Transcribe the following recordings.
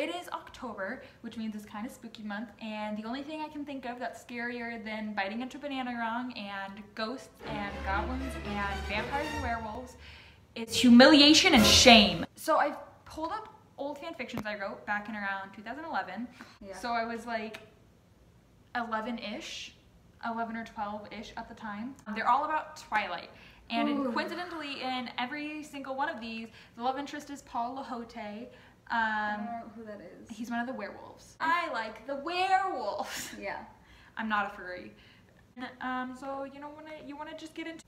it is October, which means it's kind of spooky month, and the only thing I can think of that's scarier than biting into a banana wrong and ghosts and goblins and vampires and werewolves is humiliation and shame. So I've pulled up old fan fictions I wrote back in around 2011. Yeah. So I was like 11-ish, 11 or 12-ish at the time. They're all about Twilight. And coincidentally, in every single one of these, the love interest is Paul Lahote. I don't know who that is. He's one of the werewolves. I like the werewolves. Yeah. I'm not a furry. So you wanna just get into.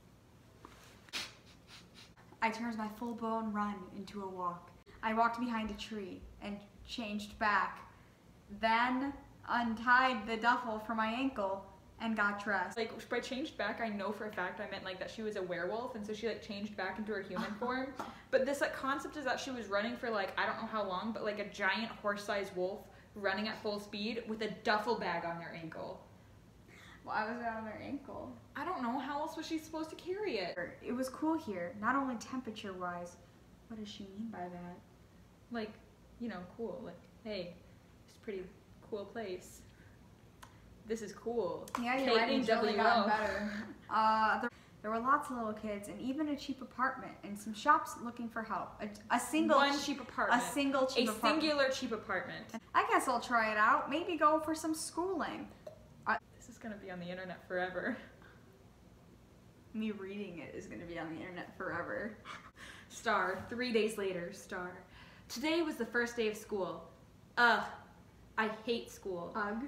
I turned my full-blown run into a walk. I walked behind a tree and changed back, then untied the duffel from my ankle and got dressed. Like, by changed back, I know for a fact I meant like that she was a werewolf, and so she like changed back into her human form. But this like concept is that she was running for like I don't know how long, but like a giant horse-sized wolf running at full speed with a duffel bag on their ankle. Why was it on their ankle? I don't know. How else was she supposed to carry it? It was cool here, not only temperature-wise. What does she mean by that? Like, you know, cool. Like, hey, it's a pretty cool place. This is cool. Yeah, your writing's really gotten better. There were lots of little kids and even a cheap apartment and some shops looking for help. A single cheap apartment. A single cheap apartment. A singular cheap apartment. I guess I'll try it out. Maybe go for some schooling. This is gonna be on the internet forever. Me reading it is gonna be on the internet forever. Star, 3 days later, star. Today was the first day of school. Ugh, I hate school. Ugh.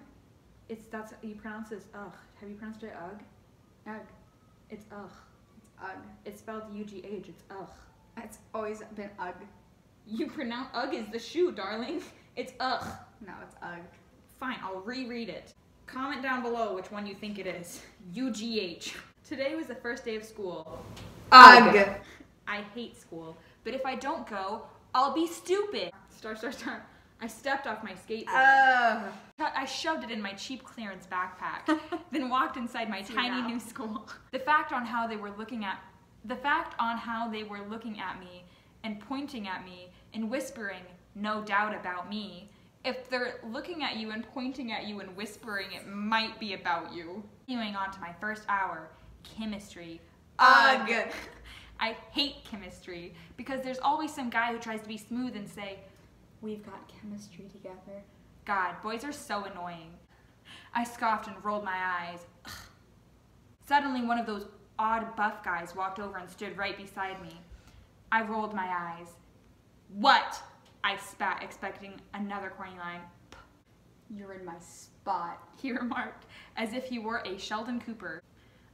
That's you pronounce this ugh. Have you pronounced it ugh? Ugh. It's ugh. It's ugh. It's spelled U-G-H. It's ugh. It's always been ugh. You pronounce ugh is the shoe, darling. It's ugh. No, it's ugh. Fine, I'll reread it. Comment down below which one you think it is. U-G-H. Today was the first day of school. Ugh. I hate school, but if I don't go, I'll be stupid. Star, star, star. I stepped off my skateboard. I shoved it in my cheap clearance backpack, then walked inside my tiny new school. The fact on how they were looking at me and pointing at me and whispering, no doubt about me. If they're looking at you and pointing at you and whispering, it might be about you. Continuing on to my first hour, chemistry. Ugh. I hate chemistry because there's always some guy who tries to be smooth and say, we've got chemistry together. God, boys are so annoying. I scoffed and rolled my eyes. Ugh. Suddenly, one of those odd buff guys walked over and stood right beside me. I rolled my eyes. What? I spat, expecting another corny line. You're in my spot, he remarked, as if he were a Sheldon Cooper.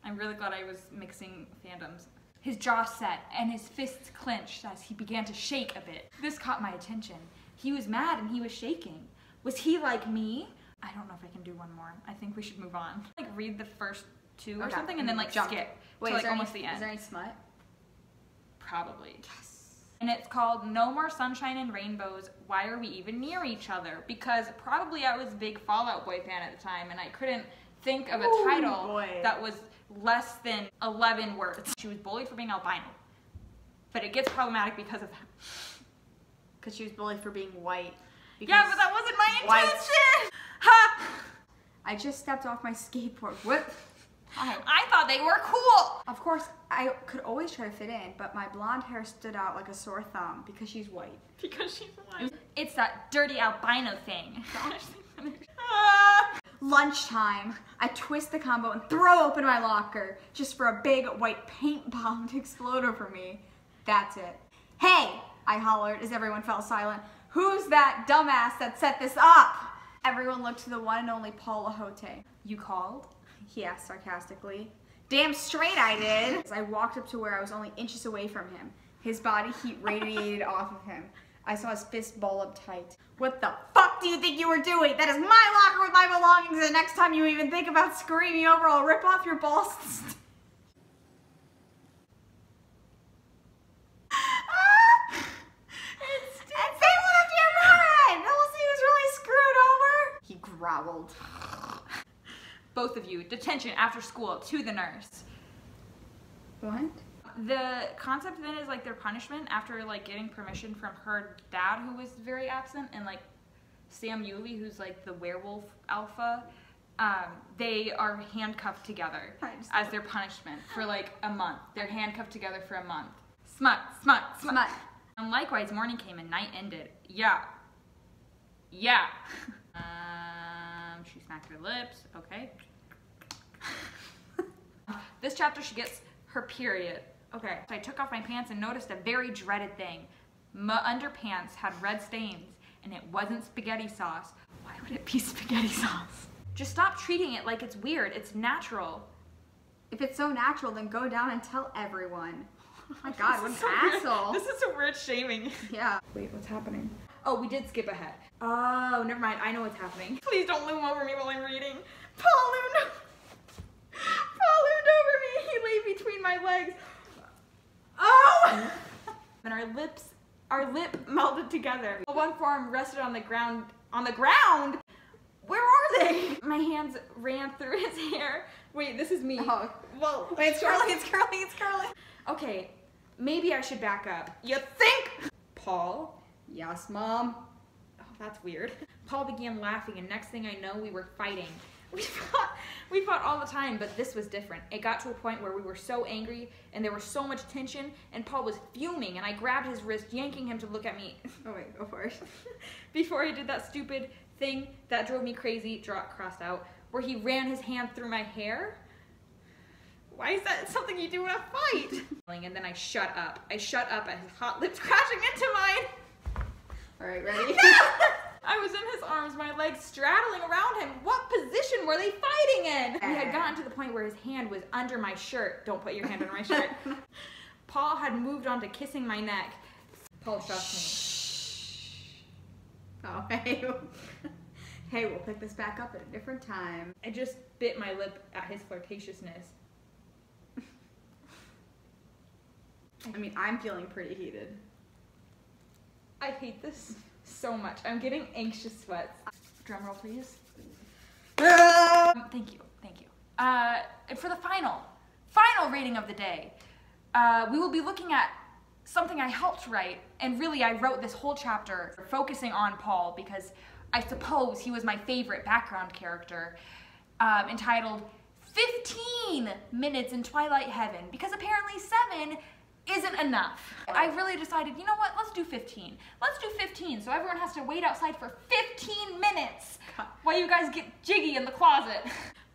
I'm really glad I was mixing fandoms. His jaw set and his fists clenched as he began to shake a bit. This caught my attention. He was mad and he was shaking. Was he like me? I don't know if I can do one more. I think we should move on. Like read the first two or something and then like skip. Wait, to like almost the end. Is there any smut? Probably. Yes. And it's called No More Sunshine and Rainbows, Why Are We Even Near Each Other? Because probably I was a big Fall Out Boy fan at the time and I couldn't think of a title that was less than 11 words. She was bullied for being albino. But it gets problematic because of that. Because she was bullied for being white. Yeah, but that wasn't my intention! Ha! I just stepped off my skateboard. What? I thought they were cool! Of course, I could always try to fit in, but my blonde hair stood out like a sore thumb because she's white. Because she's white. It's that dirty albino thing. Lunchtime, I twist the combo and throw open my locker just for a big white paint bomb to explode over me. That's it. Hey, I hollered as everyone fell silent. Who's that dumbass that set this up? Everyone looked to the one and only Paul Lahote. You called? He asked sarcastically. Damn straight I did. As I walked up to where I was only inches away from him. His body heat radiated off of him. I saw his fist ball up tight. What the fuck do you think you were doing? That is my locker with my belongings, and the next time you even think about screwing me over, I'll rip off your balls. He growled. Both of you, detention after school, to the nurse. What? The concept then is like their punishment after like getting permission from her dad, who was very absent, and like Sam Yuli, who's like the werewolf alpha, they are handcuffed together as their punishment for like a month. They're handcuffed together for a month. Smut, smut, smut. And likewise, morning came and night ended. Yeah. Yeah. She smacked her lips. Okay. This chapter, she gets her period. Okay. So I took off my pants and noticed a very dreaded thing. My underpants had red stains, and it wasn't spaghetti sauce. Why would it be spaghetti sauce? Just stop treating it like it's weird. It's natural. If it's so natural, then go down and tell everyone. Oh my God, what an asshole. This is some weird shaming. Yeah. Wait, what's happening? Oh, we did skip ahead. Oh, never mind. I know what's happening. Please don't loom over me while I'm reading. Paul loomed over me. He lay between my legs. Oh! And our lip melded together. One forearm rested on the ground. On the ground? Where are they? My hands ran through his hair. Wait, this is me. Oh. Well, wait, it's curly, it's curly, it's curly. Okay, maybe I should back up. You think? Paul? Yes, Mom. Oh, that's weird. Paul began laughing, and next thing I know, we were fighting. We fought all the time, but this was different. It got to a point where we were so angry, and there was so much tension, and Paul was fuming, and I grabbed his wrist, yanking him to look at me. Oh wait, go for it. Before he did that stupid thing that drove me crazy, crossed out, where he ran his hand through my hair. Why is that something you do in a fight? And then I shut up. I shut up at his hot lips crashing into mine. All right, ready? No! I was in his arms, my legs straddling around him. What position were they fighting in? We had gotten to the point where his hand was under my shirt. Don't put your hand under my shirt. Paul had moved on to kissing my neck. Paul shoved me. Oh, hey. Hey, we'll pick this back up at a different time. I just bit my lip at his flirtatiousness. I mean, I'm feeling pretty heated. I hate this so much. I'm getting anxious sweats. Drum roll, please. Thank you. For the final reading of the day, we will be looking at something I helped write, and really I wrote this whole chapter focusing on Paul because I suppose he was my favorite background character, entitled 15 Minutes in Twilight Heaven, because apparently 7 isn't enough. I really decided, you know what, let's do 15. Let's do 15 so everyone has to wait outside for 15 minutes while you guys get jiggy in the closet.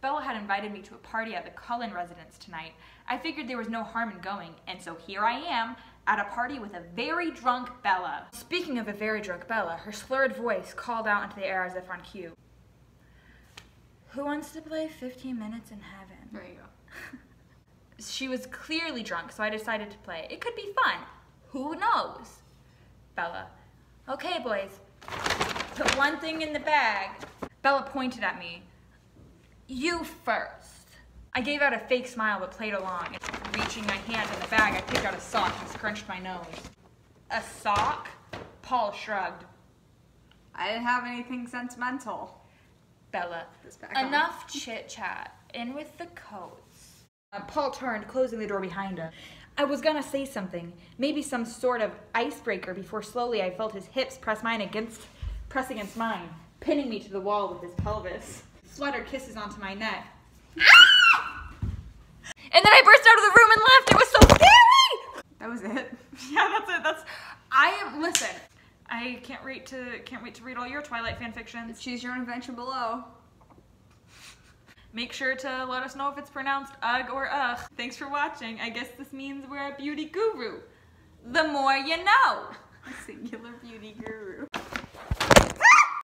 Bella had invited me to a party at the Cullen residence tonight. I figured there was no harm in going, and so here I am at a party with a very drunk Bella. Speaking of a very drunk Bella, her slurred voice called out into the air as if on cue. Who wants to play 15 Minutes in Heaven? There you go. She was clearly drunk, so I decided to play. It could be fun. Who knows? Bella. Okay, boys. Put one thing in the bag. Bella pointed at me. You first. I gave out a fake smile but played along. Reaching my hand in the bag, I picked out a sock and scrunched my nose. A sock? Paul shrugged. I didn't have anything sentimental. Bella. This back on. Enough chit-chat. In with the coats. Paul turned, closing the door behind him. I was gonna say something, maybe some sort of icebreaker, before slowly I felt his hips press against mine, pinning me to the wall with his pelvis. Fluttered kisses onto my neck. Ah! And then I burst out of the room and left. It was so scary! That was it? Yeah, that's it. Listen, I can't wait to read all your Twilight fan fictions. Choose your own adventure below. Make sure to let us know if it's pronounced ugh or ugh. Thanks for watching. I guess this means we're a beauty guru. The more you know. A singular beauty guru.